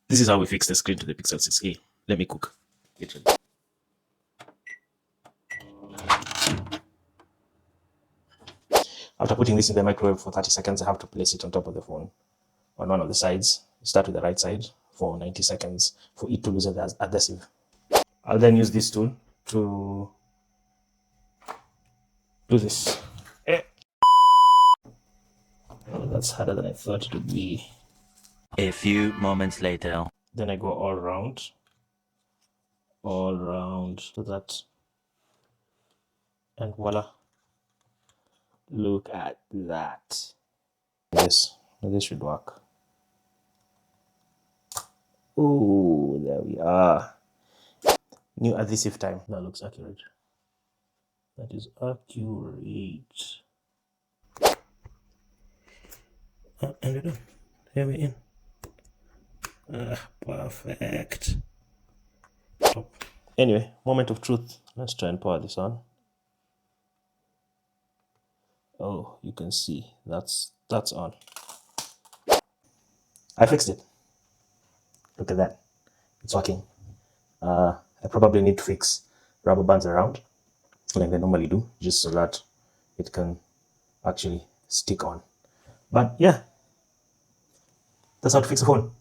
This is how we fix the screen to the Pixel 6a. Let me cook. Get ready. After putting this in the microwave for 30 seconds, I have to place it on top of the phone on one of the sides. Start with the right side for 90 seconds for it to loosen the adhesive. I'll then use this tool to do this. Oh, that's harder than I thought it would be. A few moments later. Then I go all round to that, and voila, look at that. This should work. Oh, there we are. New adhesive time. That looks accurate. That is accurate. And we're done. Here we're in. Perfect. Top. Anyway, moment of truth. Let's try and power this on. Oh, you can see that's on. I fixed it. Look at that. It's working. I probably need to fix rubber bands around like they normally do, just so that it can actually stick on. But yeah, that's how to fix a phone.